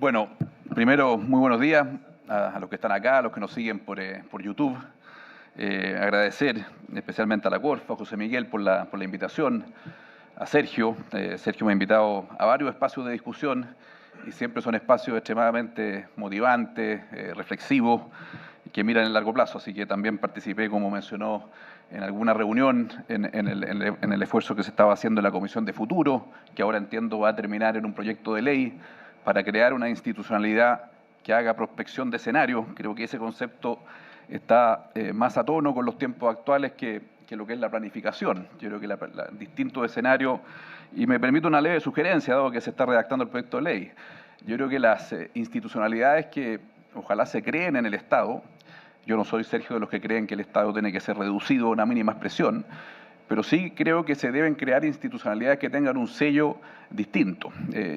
Bueno, primero, muy buenos días a los que están acá, a los que nos siguen por YouTube. Agradecer especialmente a la Corfa, a José Miguel por la invitación, a Sergio. Sergio me ha invitado a varios espacios de discusión y siempre son espacios extremadamente motivantes, reflexivos, que miran en el largo plazo. Así que también participé, como mencionó, en alguna reunión en el esfuerzo que se estaba haciendo en la Comisión de Futuro, que ahora entiendo va a terminar en un proyecto de ley para crear una institucionalidad que haga prospección de escenarios. Creo que ese concepto está más a tono con los tiempos actuales que lo que es la planificación. Yo creo que distintos escenarios, y me permito una leve sugerencia, dado que se está redactando el proyecto de ley. Yo creo que las institucionalidades que ojalá se creen en el Estado, yo no soy, Sergio, de los que creen que el Estado tiene que ser reducido a una mínima expresión, pero sí creo que se deben crear institucionalidades que tengan un sello distinto.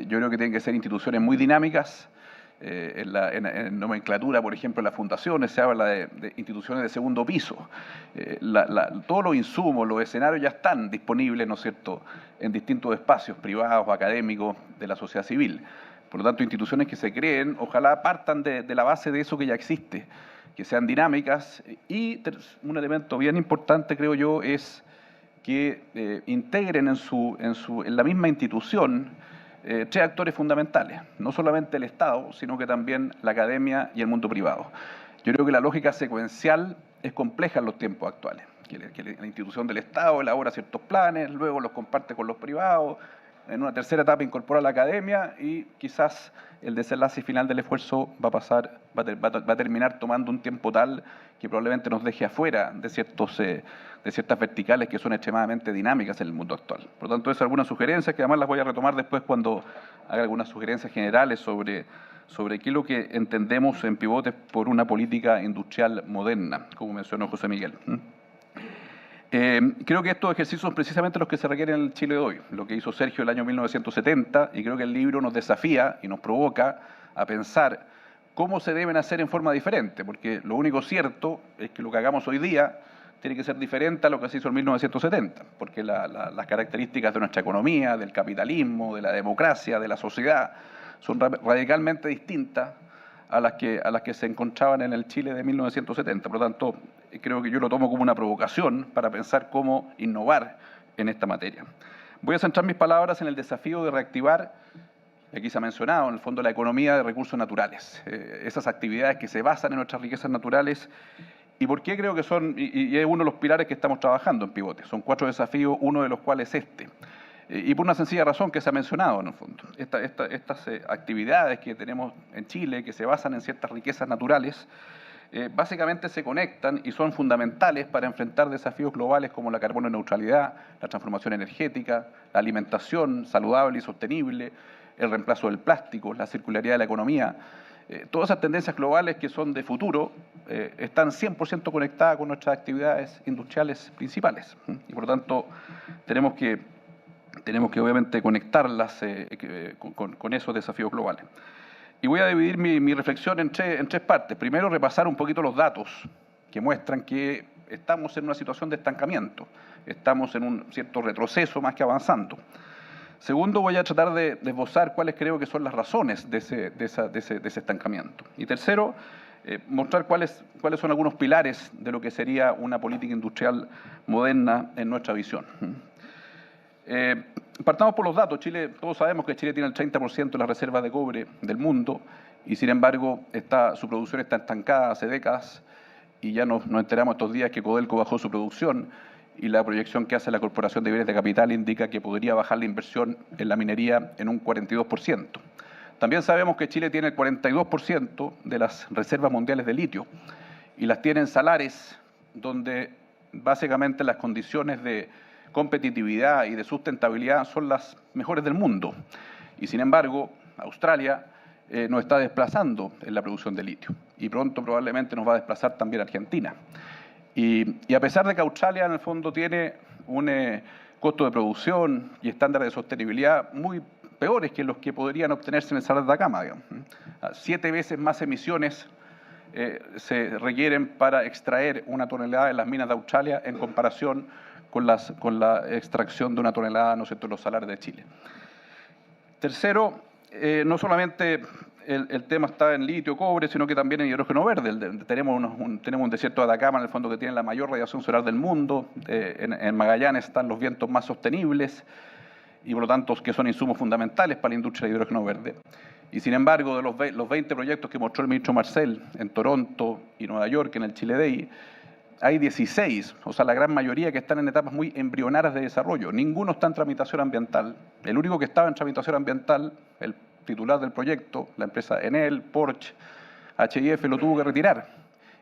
Yo creo que tienen que ser instituciones muy dinámicas. En nomenclatura, por ejemplo, en las fundaciones se habla de instituciones de segundo piso. Todos los insumos, los escenarios ya están disponibles, ¿no es cierto?, en distintos espacios privados, académicos, de la sociedad civil. Por lo tanto, instituciones que se creen, ojalá partan de la base de eso que ya existe, que sean dinámicas. Y un elemento bien importante, creo yo, es que integren en la misma institución tres actores fundamentales, no solamente el Estado, sino que también la academia y el mundo privado. Yo creo que la lógica secuencial es compleja en los tiempos actuales, que la institución del Estado elabora ciertos planes, luego los comparte con los privados, en una tercera etapa incorpora a la academia y quizás el desenlace final del esfuerzo va a terminar tomando un tiempo tal que probablemente nos deje afuera de ciertas verticales que son extremadamente dinámicas en el mundo actual. Por lo tanto, esas son algunas sugerencias que además las voy a retomar después cuando haga algunas sugerencias generales sobre qué es lo que entendemos en Pivotes por una política industrial moderna, como mencionó José Miguel. Creo que estos ejercicios son precisamente los que se requieren en el Chile de hoy, lo que hizo Sergio el año 1970, y creo que el libro nos desafía y nos provoca a pensar cómo se deben hacer en forma diferente, porque lo único cierto es que lo que hagamos hoy día tiene que ser diferente a lo que se hizo en 1970, porque las características de nuestra economía, del capitalismo, de la democracia, de la sociedad, son radicalmente distintas a las que se encontraban en el Chile de 1970. Por lo tanto, creo que yo lo tomo como una provocación para pensar cómo innovar en esta materia. Voy a centrar mis palabras en el desafío de reactivar, aquí se ha mencionado, en el fondo, la economía de recursos naturales, esas actividades que se basan en nuestras riquezas naturales. ¿Y por qué creo que son, y es uno de los pilares que estamos trabajando en Pivote? Son 4 desafíos, uno de los cuales es este. Y por una sencilla razón que se ha mencionado, en el fondo. Estas actividades que tenemos en Chile, que se basan en ciertas riquezas naturales, básicamente se conectan y son fundamentales para enfrentar desafíos globales como la carbono neutralidad, la transformación energética, la alimentación saludable y sostenible, el reemplazo del plástico, la circularidad de la economía. Todas esas tendencias globales que son de futuro están 100% conectadas con nuestras actividades industriales principales. Y por lo tanto, tenemos que obviamente conectarlas con esos desafíos globales. Y voy a dividir mi reflexión en tres partes. Primero, repasar un poquito los datos que muestran que estamos en una situación de estancamiento, estamos en un cierto retroceso más que avanzando. Segundo, voy a tratar de esbozar cuáles creo que son las razones de ese estancamiento. Y tercero, mostrar cuáles son algunos pilares de lo que sería una política industrial moderna en nuestra visión. Partamos por los datos. Todos sabemos que Chile tiene el 30% de las reservas de cobre del mundo y sin embargo su producción está estancada hace décadas y ya nos enteramos estos días que Codelco bajó su producción y la proyección que hace la Corporación de Bienes de Capital indica que podría bajar la inversión en la minería en un 42%. También sabemos que Chile tiene el 42% de las reservas mundiales de litio y las tiene en salares donde básicamente las condiciones de competitividad y de sustentabilidad son las mejores del mundo. Y sin embargo, Australia nos está desplazando en la producción de litio y pronto probablemente nos va a desplazar también Argentina. Y a pesar de que Australia en el fondo tiene un costo de producción y estándares de sostenibilidad muy peores que los que podrían obtenerse en el Salar de Atacama, 7 veces más emisiones se requieren para extraer una tonelada en las minas de Australia en comparación con la extracción de una tonelada, ¿no es cierto?, en los salares de Chile. Tercero, no solamente el tema está en litio, cobre, sino que también en hidrógeno verde. Tenemos un desierto de Atacama, en el fondo, que tiene la mayor radiación solar del mundo. En Magallanes están los vientos más sostenibles y, por lo tanto, que son insumos fundamentales para la industria del hidrógeno verde. Y, sin embargo, de los 20 proyectos que mostró el ministro Marcel en Toronto y Nueva York, en el Chile Day, hay 16, o sea, la gran mayoría, que están en etapas muy embrionarias de desarrollo. Ninguno está en tramitación ambiental. El único que estaba en tramitación ambiental, el titular del proyecto, la empresa Enel, Porsche, HIF, lo tuvo que retirar.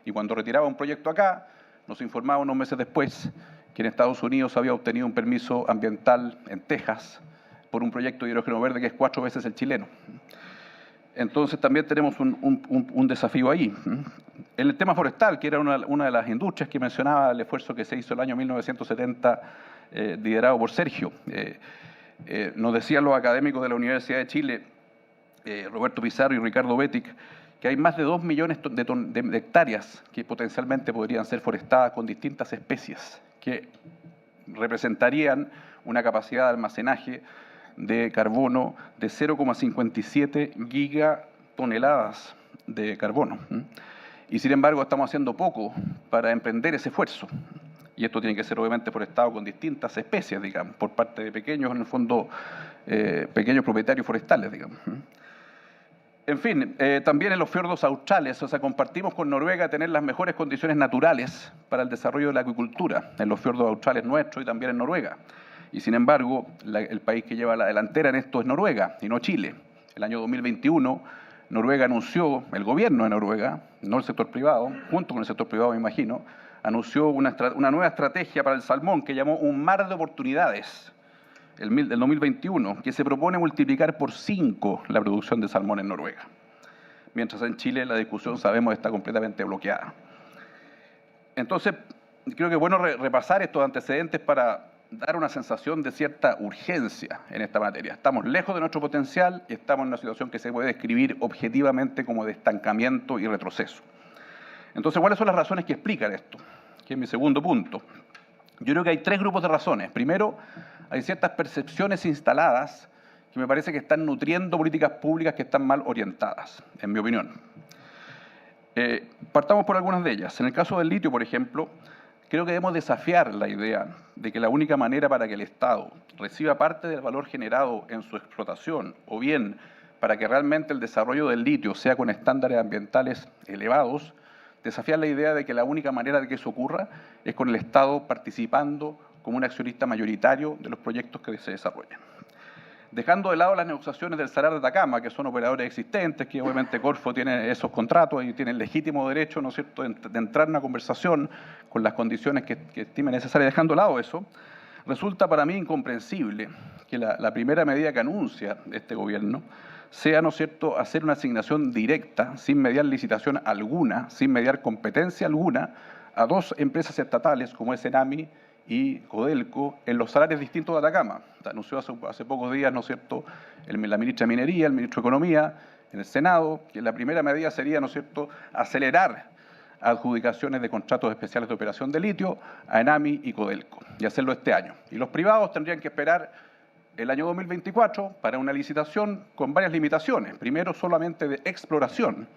Y cuando retiraba un proyecto acá, nos informaba unos meses después que en Estados Unidos había obtenido un permiso ambiental en Texas por un proyecto de hidrógeno verde que es 4 veces el chileno. Entonces también tenemos un desafío ahí. En el tema forestal, que era una de las industrias que mencionaba, el esfuerzo que se hizo el año 1970, liderado por Sergio. Nos decían los académicos de la Universidad de Chile, Roberto Pizarro y Ricardo Betic, que hay más de 2 millones de hectáreas que potencialmente podrían ser forestadas con distintas especies, que representarían una capacidad de almacenaje de carbono de 0,57 gigatoneladas de carbono. Y sin embargo estamos haciendo poco para emprender ese esfuerzo. Y esto tiene que ser obviamente forestado con distintas especies, digamos, por parte de pequeños, en el fondo, pequeños propietarios forestales, digamos. En fin, también en los fiordos australes, o sea, compartimos con Noruega tener las mejores condiciones naturales para el desarrollo de la acuicultura en los fiordos australes nuestros y también en Noruega. Y sin embargo, el país que lleva la delantera en esto es Noruega y no Chile. El año 2021, Noruega anunció, el gobierno de Noruega, no el sector privado, junto con el sector privado me imagino, anunció una nueva estrategia para el salmón que llamó un mar de oportunidades, el 2021, que se propone multiplicar por 5 la producción de salmón en Noruega. Mientras en Chile la discusión, sabemos, está completamente bloqueada. Entonces, creo que es bueno repasar estos antecedentes para dar una sensación de cierta urgencia en esta materia. Estamos lejos de nuestro potencial y estamos en una situación que se puede describir objetivamente como de estancamiento y retroceso. Entonces, ¿cuáles son las razones que explican esto? Que es mi segundo punto. Yo creo que hay 3 grupos de razones. Primero, hay ciertas percepciones instaladas que me parece que están nutriendo políticas públicas que están mal orientadas, en mi opinión. Partamos por algunas de ellas. En el caso del litio, por ejemplo, creo que debemos desafiar la idea de que la única manera para que el Estado reciba parte del valor generado en su explotación, o bien para que realmente el desarrollo del litio sea con estándares ambientales elevados, desafiar la idea de que la única manera de que eso ocurra es con el Estado participando como un accionista mayoritario de los proyectos que se desarrollan. Dejando de lado las negociaciones del Salar de Atacama, que son operadores existentes, que obviamente Corfo tiene esos contratos y tiene el legítimo derecho, ¿no es cierto?, de entrar en una conversación con las condiciones que estime necesarias. Dejando de lado eso, resulta para mí incomprensible que la primera medida que anuncia este gobierno sea, ¿no es cierto?, hacer una asignación directa, sin mediar licitación alguna, sin mediar competencia alguna, a 2 empresas estatales como es Enami y Codelco en los salarios distintos de Atacama. Anunció hace pocos días, ¿no es cierto?, la ministra de Minería, el ministro de Economía, en el Senado, que la primera medida sería, ¿no es cierto?, acelerar adjudicaciones de contratos especiales de operación de litio a Enami y Codelco, y hacerlo este año. Y los privados tendrían que esperar el año 2024 para una licitación con varias limitaciones. Primero, solamente de exploración,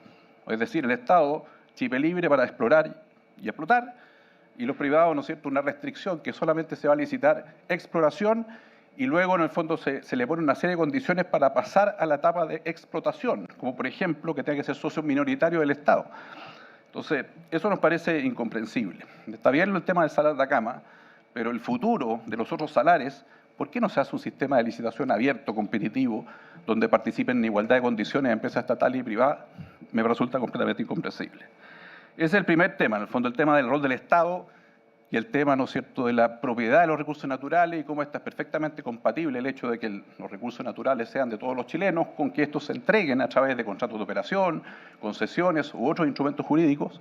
es decir, el Estado chip libre para explorar y explotar, y los privados, ¿no es cierto?, una restricción que solamente se va a licitar exploración y luego en el fondo se le pone una serie de condiciones para pasar a la etapa de explotación, como por ejemplo que tenga que ser socio minoritario del Estado. Entonces, eso nos parece incomprensible. Está bien el tema del Salar de Atacama, pero el futuro de los otros salares, ¿por qué no se hace un sistema de licitación abierto, competitivo, donde participen en igualdad de condiciones empresas estatales y privadas? Me resulta completamente incomprensible. Ese es el primer tema, en el fondo el tema del rol del Estado y el tema, ¿no es cierto?, de la propiedad de los recursos naturales y cómo está perfectamente compatible el hecho de que los recursos naturales sean de todos los chilenos con que estos se entreguen a través de contratos de operación, concesiones u otros instrumentos jurídicos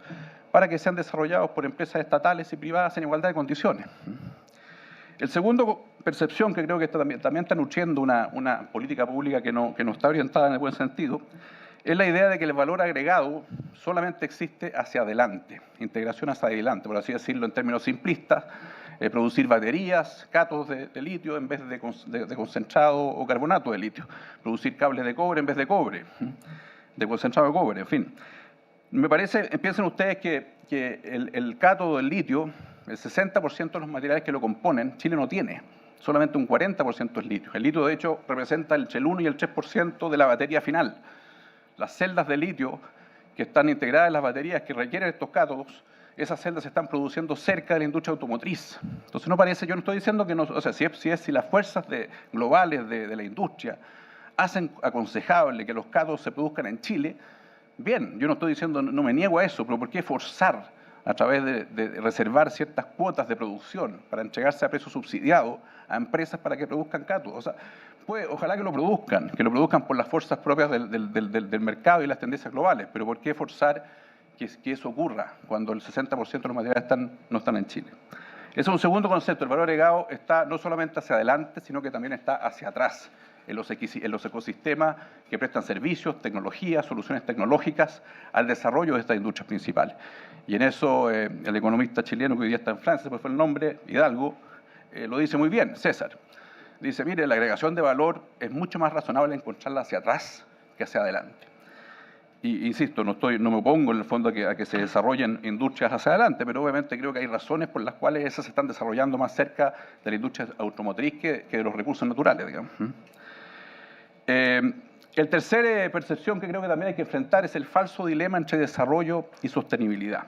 para que sean desarrollados por empresas estatales y privadas en igualdad de condiciones. El segundo percepción que creo que también está nutriendo una política pública que no está orientada en el buen sentido es la idea de que el valor agregado solamente existe hacia adelante, integración hacia adelante, por así decirlo en términos simplistas, producir baterías, cátodos de litio en vez de concentrado o carbonato de litio, producir cables de cobre en vez de cobre, de concentrado de cobre, en fin. Me parece, piensen ustedes que el cátodo del litio, el 60% de los materiales que lo componen, Chile no tiene. Solamente un 40% es litio. El litio, de hecho, representa entre el 1 y el 3% de la batería final. Las celdas de litio que están integradas en las baterías que requieren estos cátodos, esas celdas se están produciendo cerca de la industria automotriz. Entonces no parece, yo no estoy diciendo que no, o sea, si las fuerzas globales de la industria hacen aconsejable que los cátodos se produzcan en Chile, bien, yo no estoy diciendo, no me niego a eso, pero ¿por qué forzar a través de reservar ciertas cuotas de producción para entregarse a precio subsidiado a empresas para que produzcan cátodos? O sea, ojalá que lo produzcan por las fuerzas propias del mercado y las tendencias globales, pero ¿por qué forzar que eso ocurra cuando el 60% de los materiales no están en Chile? Ese es un segundo concepto. El valor agregado está no solamente hacia adelante, sino que también está hacia atrás, en los ecosistemas que prestan servicios, tecnologías, soluciones tecnológicas al desarrollo de estas industrias principales. Y en eso el economista chileno que hoy día está en Francia, pues fue el nombre, Hidalgo, lo dice muy bien, César. Dice, mire, la agregación de valor es mucho más razonable encontrarla hacia atrás que hacia adelante. Y insisto, no me opongo en el fondo a que se desarrollen industrias hacia adelante, pero obviamente creo que hay razones por las cuales esas se están desarrollando más cerca de la industria automotriz que de los recursos naturales, digamos. El tercer percepción que creo que también hay que enfrentar es el falso dilema entre desarrollo y sostenibilidad.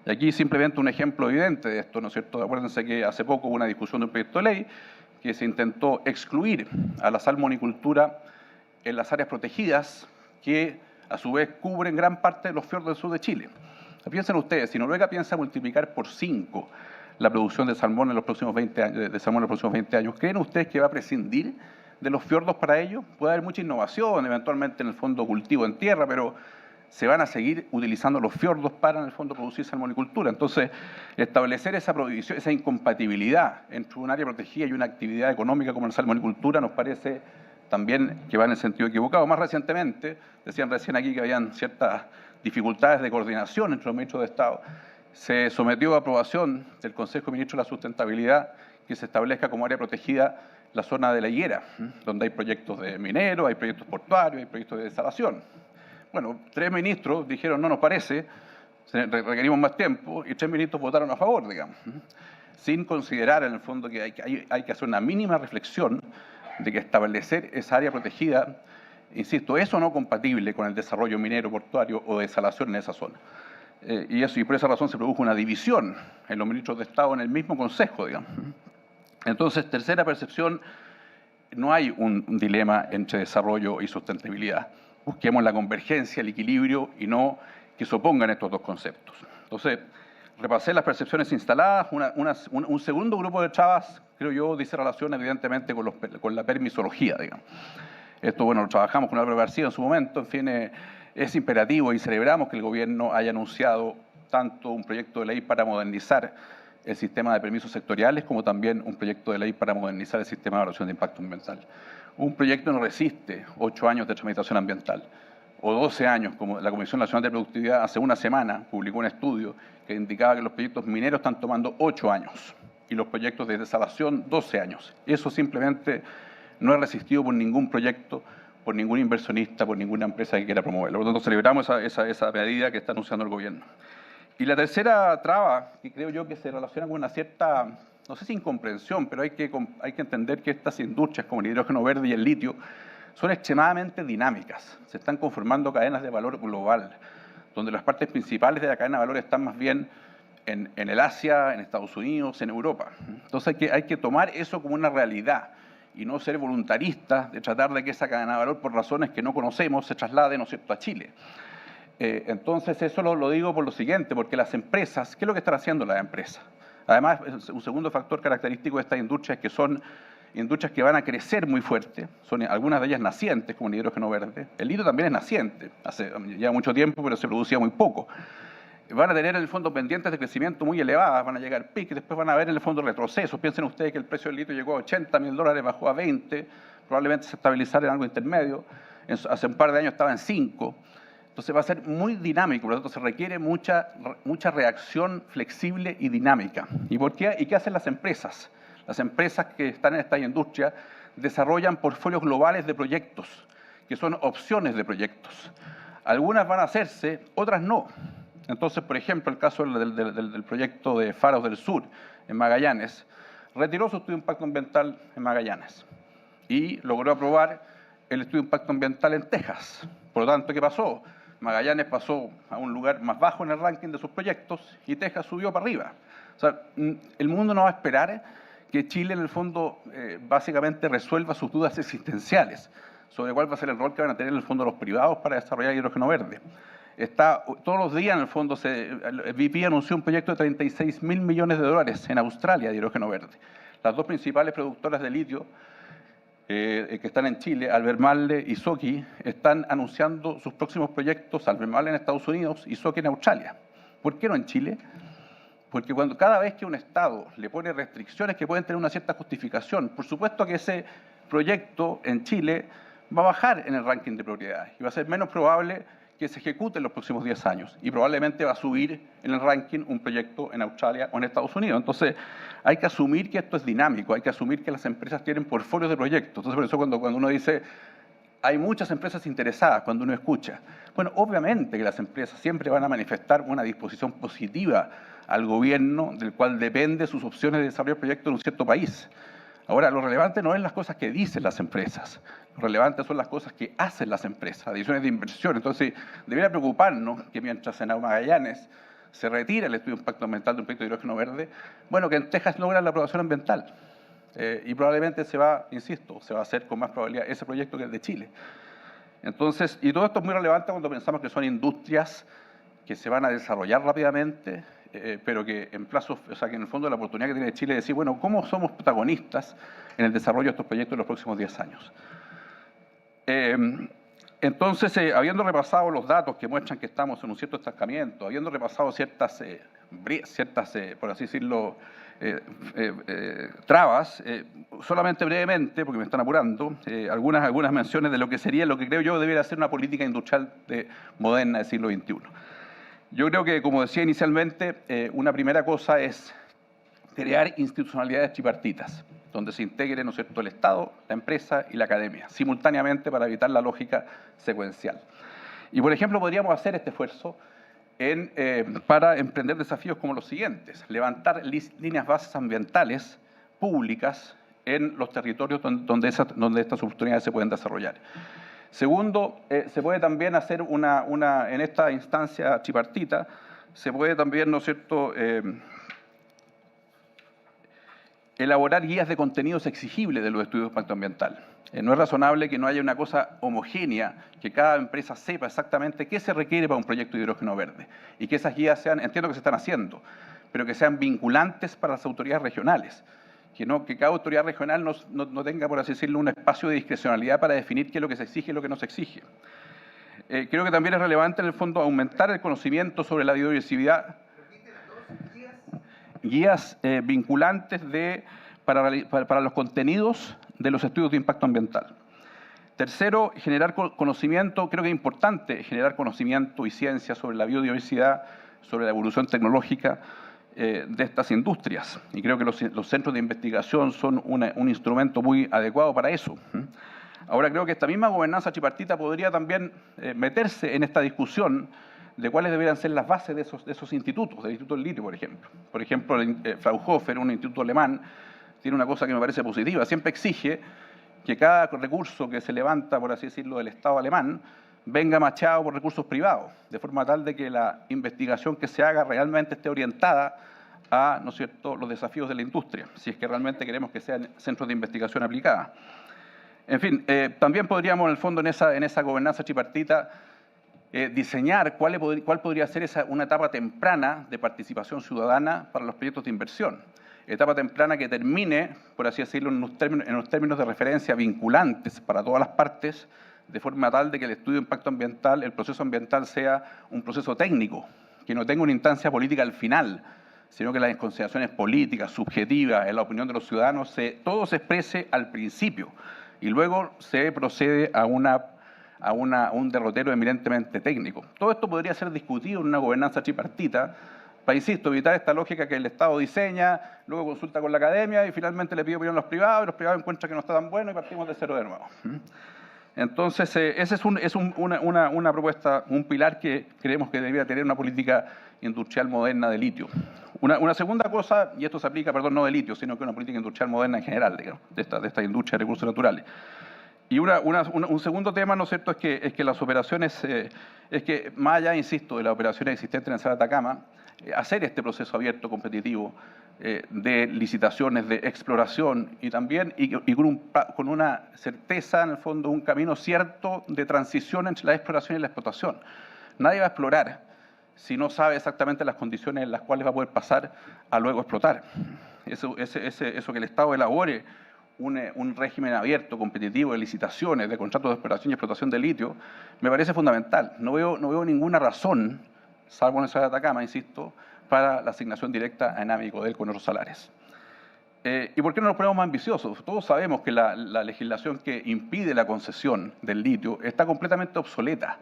Y aquí simplemente un ejemplo evidente de esto, ¿no es cierto? Acuérdense que hace poco hubo una discusión de un proyecto de ley que se intentó excluir a la salmonicultura en las áreas protegidas que a su vez cubren gran parte de los fiordos del sur de Chile. Piensen ustedes, si Noruega piensa multiplicar por 5 la producción de salmón en los próximos 20 años, ¿creen ustedes que va a prescindir de los fiordos para ello? Puede haber mucha innovación, eventualmente en el fondo cultivo en tierra, pero se van a seguir utilizando los fiordos para, en el fondo, producir salmonicultura. Entonces, establecer esa prohibición, esa incompatibilidad entre un área protegida y una actividad económica como la salmonicultura nos parece también que va en el sentido equivocado. Más recientemente, decían recién aquí que habían ciertas dificultades de coordinación entre los ministros de Estado. Se sometió a aprobación del Consejo de Ministros de la Sustentabilidad que se establezca como área protegida la zona de la Higuera, donde hay proyectos de mineros, hay proyectos portuarios, hay proyectos de desalación. Bueno, 3 ministros dijeron no nos parece, requerimos más tiempo, y 3 ministros votaron a favor, digamos, sin considerar en el fondo que hay que hacer una mínima reflexión de que establecer esa área protegida, insisto, eso no compatible con el desarrollo minero, portuario o de desalación en esa zona. Y por esa razón se produjo una división en los ministros de Estado en el mismo Consejo, digamos. Entonces, tercera percepción, no hay un dilema entre desarrollo y sustentabilidad. Busquemos la convergencia, el equilibrio y no que se opongan estos dos conceptos. Entonces, repasé las percepciones instaladas. Un segundo grupo de trabas, creo yo, dice relación evidentemente con la permisología, digamos. Esto, bueno, lo trabajamos con Álvaro García en su momento. En fin, es imperativo y celebramos que el gobierno haya anunciado tanto un proyecto de ley para modernizar el sistema de permisos sectoriales como también un proyecto de ley para modernizar el sistema de evaluación de impacto ambiental. Un proyecto no resiste 8 años de tramitación ambiental o 12 años, como la Comisión Nacional de Productividad hace una semana publicó un estudio que indicaba que los proyectos mineros están tomando 8 años y los proyectos de desalación 12 años. Eso simplemente no es resistido por ningún proyecto, por ningún inversionista, por ninguna empresa que quiera promoverlo. Por lo tanto, celebramos esa medida que está anunciando el gobierno. Y la tercera traba, que creo yo que se relaciona con una cierta, no sé si incomprensión, pero hay que entender que estas industrias como el hidrógeno verde y el litio son extremadamente dinámicas. Se están conformando cadenas de valor global, donde las partes principales de la cadena de valor están más bien en el Asia, en Estados Unidos, en Europa. Entonces hay que tomar eso como una realidad y no ser voluntaristas de tratar de que esa cadena de valor, por razones que no conocemos, se traslade, ¿no es cierto?, a Chile. Entonces eso lo digo por lo siguiente, porque las empresas, ¿qué es lo que están haciendo las empresas? Además, un segundo factor característico de estas industrias es que son industrias que van a crecer muy fuerte, son algunas de ellas nacientes, como el hidrógeno verde. El litio también es naciente, lleva mucho tiempo, pero se producía muy poco. Van a tener en el fondo pendientes de crecimiento muy elevadas, van a llegar pic, después van a ver en el fondo retrocesos. Piensen ustedes que el precio del litio llegó a $80.000, bajó a 20, probablemente se estabilizará en algo intermedio, hace un par de años estaba en 5. Entonces va a ser muy dinámico, por lo tanto se requiere mucha reacción flexible y dinámica. ¿Y por qué? ¿Y qué hacen las empresas? Las empresas que están en esta industria desarrollan portfolios globales de proyectos, que son opciones de proyectos. Algunas van a hacerse, otras no. Entonces, por ejemplo, el caso del proyecto de Faros del Sur en Magallanes, retiró su estudio de impacto ambiental en Magallanes y logró aprobar el estudio de impacto ambiental en Texas. Por lo tanto, ¿qué pasó? Magallanes pasó a un lugar más bajo en el ranking de sus proyectos y Texas subió para arriba. O sea, el mundo no va a esperar que Chile, en el fondo, básicamente resuelva sus dudas existenciales sobre cuál va a ser el rol que van a tener, en el fondo, los privados para desarrollar hidrógeno verde. Todos los días, en el fondo, el BP anunció un proyecto de 36.000 millones de dólares en Australia de hidrógeno verde. Las dos principales productoras de litio que están en Chile, Albemarle y Soki, están anunciando sus próximos proyectos, Albemarle en Estados Unidos y Soki en Australia. ¿Por qué no en Chile? Porque cada vez que un Estado le pone restricciones que pueden tener una cierta justificación, por supuesto que ese proyecto en Chile va a bajar en el ranking de prioridades y va a ser menos probable que se ejecute en los próximos 10 años y probablemente va a subir en el ranking un proyecto en Australia o en Estados Unidos. Entonces, hay que asumir que esto es dinámico, hay que asumir que las empresas tienen portfolios de proyectos. Entonces, por eso cuando uno dice, hay muchas empresas interesadas, cuando uno escucha, bueno, obviamente que las empresas siempre van a manifestar una disposición positiva al gobierno del cual depende sus opciones de desarrollar proyectos en un cierto país. Ahora, lo relevante no es las cosas que dicen las empresas, lo relevante son las cosas que hacen las empresas, decisiones de inversión. Entonces, debería preocuparnos que mientras en Magallanes se retira el estudio de impacto ambiental de un proyecto de hidrógeno verde, bueno, que en Texas logran la aprobación ambiental. Y probablemente se va a hacer con más probabilidad ese proyecto que el de Chile. Entonces, y todo esto es muy relevante cuando pensamos que son industrias que se van a desarrollar rápidamente, pero que en plazos, o sea, que en el fondo la oportunidad que tiene Chile es decir, bueno, ¿cómo somos protagonistas en el desarrollo de estos proyectos en los próximos 10 años? Entonces, habiendo repasado los datos que muestran que estamos en un cierto estancamiento, habiendo repasado ciertas por así decirlo, trabas, solamente brevemente, porque me están apurando, algunas menciones de lo que sería, lo que creo yo debería ser una política industrial moderna del siglo XXI. Yo creo que, como decía inicialmente, una primera cosa es crear institucionalidades tripartitas, donde se integre, ¿no es cierto?, el Estado, la empresa y la academia, simultáneamente para evitar la lógica secuencial. Y, por ejemplo, podríamos hacer este esfuerzo para emprender desafíos como los siguientes: levantar líneas bases ambientales públicas en los territorios donde estas oportunidades se pueden desarrollar. Segundo, se puede también hacer en esta instancia tripartita, se puede también, ¿no es cierto?, elaborar guías de contenidos exigibles de los estudios de impacto ambiental. No es razonable que no haya una cosa homogénea, que cada empresa sepa exactamente qué se requiere para un proyecto de hidrógeno verde y que esas guías sean, entiendo que se están haciendo, pero que sean vinculantes para las autoridades regionales. Que cada autoridad regional no tenga, por así decirlo, un espacio de discrecionalidad para definir qué es lo que se exige y lo que no se exige. Creo que también es relevante, en el fondo, aumentar el conocimiento sobre la biodiversidad. Guías vinculantes para los contenidos de los estudios de impacto ambiental. Tercero, generar conocimiento, creo que es importante generar conocimiento y ciencia sobre la biodiversidad, sobre la evolución tecnológica de estas industrias. Y creo que los centros de investigación son un instrumento muy adecuado para eso. Ahora, creo que esta misma gobernanza tripartita podría también meterse en esta discusión de cuáles deberían ser las bases de esos institutos, del Instituto del Litio, por ejemplo. Por ejemplo, Fraunhofer, un instituto alemán, tiene una cosa que me parece positiva, siempre exige que cada recurso que se levanta, por así decirlo, del Estado alemán, venga machado por recursos privados, de forma tal de que la investigación que se haga realmente esté orientada a, ¿no es cierto?, los desafíos de la industria, si es que realmente queremos que sean centros de investigación aplicada. En fin, también podríamos, en el fondo, en esa gobernanza tripartita, diseñar cuál podría ser una etapa temprana de participación ciudadana para los proyectos de inversión. Etapa temprana que termine, por así decirlo, en unos términos de referencia vinculantes para todas las partes, de forma tal de que el estudio de impacto ambiental, el proceso ambiental, sea un proceso técnico, que no tenga una instancia política al final, sino que las consideraciones políticas, subjetivas, en la opinión de los ciudadanos, todo se exprese al principio y luego se procede a un derrotero eminentemente técnico. Todo esto podría ser discutido en una gobernanza tripartita para, insisto, evitar esta lógica que el Estado diseña, luego consulta con la academia y finalmente le pide opinión a los privados y los privados encuentran que no está tan bueno y partimos de cero de nuevo. Entonces, ese es una propuesta, un pilar que creemos que debería tener una política industrial moderna de litio. Una segunda cosa, y esto se aplica, perdón, no de litio, sino que una política industrial moderna en general, digamos, de esta industria de recursos naturales. Y un segundo tema, ¿no es cierto?, es que las operaciones, es que más allá, insisto, de las operaciones existentes en el Cerro de Atacama, hacer este proceso abierto, competitivo, de licitaciones, de exploración y también con una certeza, en el fondo, un camino cierto de transición entre la exploración y la explotación. Nadie va a explorar si no sabe exactamente las condiciones en las cuales va a poder pasar a luego explotar. Eso que el Estado elabore un régimen abierto, competitivo, de licitaciones, de contratos de exploración y explotación de litio, me parece fundamental. No veo ninguna razón, salvo en el Cerro de Atacama, insisto, para la asignación directa a Enami y Codelco en otros salares. ¿Y por qué no nos ponemos más ambiciosos? Todos sabemos que la legislación que impide la concesión del litio está completamente obsoleta.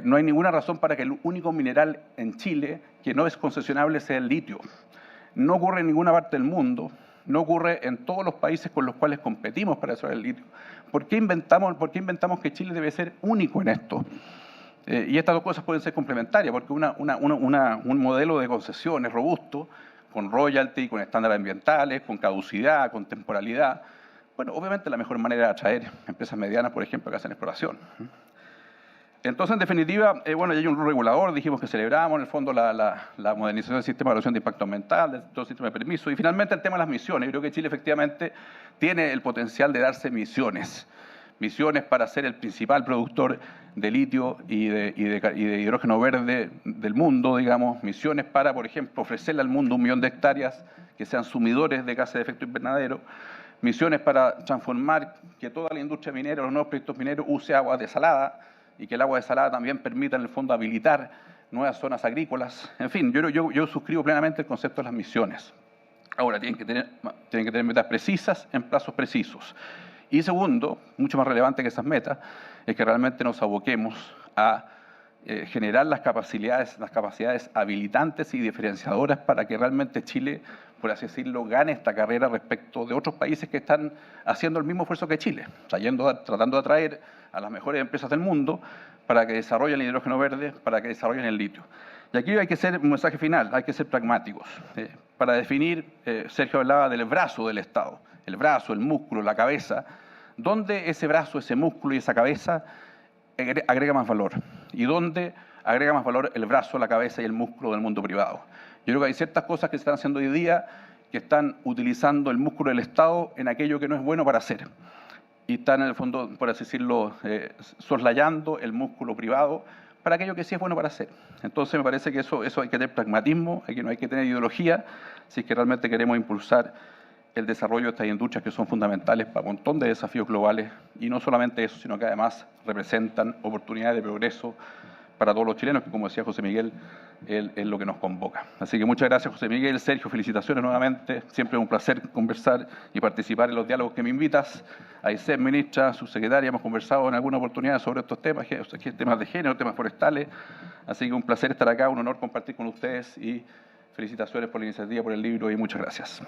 No hay ninguna razón para que el único mineral en Chile que no es concesionable sea el litio. No ocurre en ninguna parte del mundo, no ocurre en todos los países con los cuales competimos para explorar el litio. ¿Por qué inventamos que Chile debe ser único en esto? Y estas dos cosas pueden ser complementarias, porque un modelo de concesiones robusto, con royalty, con estándares ambientales, con caducidad, con temporalidad, bueno, obviamente la mejor manera de atraer empresas medianas, por ejemplo, que hacen exploración. Entonces, en definitiva, bueno, ya hay un rol regulador, dijimos que celebramos en el fondo la modernización del sistema de evaluación de impacto ambiental, de todo el sistema de permisos, y finalmente el tema de las misiones. Yo creo que Chile efectivamente tiene el potencial de darse misiones para ser el principal productor de litio y de hidrógeno verde del mundo, digamos, misiones para, por ejemplo, ofrecerle al mundo 1 millón de hectáreas que sean sumidores de gases de efecto invernadero, misiones para transformar que toda la industria minera, los nuevos proyectos mineros, use agua desalada, y que el agua desalada también permita, en el fondo, habilitar nuevas zonas agrícolas. En fin, yo suscribo plenamente el concepto de las misiones. Ahora, tienen que tener metas precisas en plazos precisos. Y segundo, mucho más relevante que esas metas, es que realmente nos aboquemos a generar las capacidades habilitantes y diferenciadoras para que realmente Chile, por así decirlo, gane esta carrera respecto de otros países que están haciendo el mismo esfuerzo que Chile, tratando de atraer a las mejores empresas del mundo para que desarrollen el hidrógeno verde, para que desarrollen el litio. Y aquí hay que ser, un mensaje final, hay que ser pragmáticos. Para definir, Sergio hablaba del brazo del Estado, el brazo, el músculo, la cabeza. ¿Dónde ese brazo, ese músculo y esa cabeza agrega más valor? ¿Y dónde agrega más valor el brazo, la cabeza y el músculo del mundo privado? Yo creo que hay ciertas cosas que se están haciendo hoy día que están utilizando el músculo del Estado en aquello que no es bueno para hacer. Y están, en el fondo, por así decirlo, soslayando el músculo privado para aquello que sí es bueno para hacer. Entonces me parece que eso hay que tener pragmatismo, aquí no hay que tener ideología, si es que realmente queremos impulsar el desarrollo de estas industrias que son fundamentales para un montón de desafíos globales, y no solamente eso, sino que además representan oportunidades de progreso para todos los chilenos, que como decía José Miguel, es lo que nos convoca. Así que muchas gracias, José Miguel. Sergio, felicitaciones nuevamente. Siempre es un placer conversar y participar en los diálogos que me invitas. Aysén, ministra, subsecretaria, hemos conversado en alguna oportunidad sobre estos temas, temas de género, temas forestales. Así que un placer estar acá, un honor compartir con ustedes y felicitaciones por la iniciativa, por el libro y muchas gracias.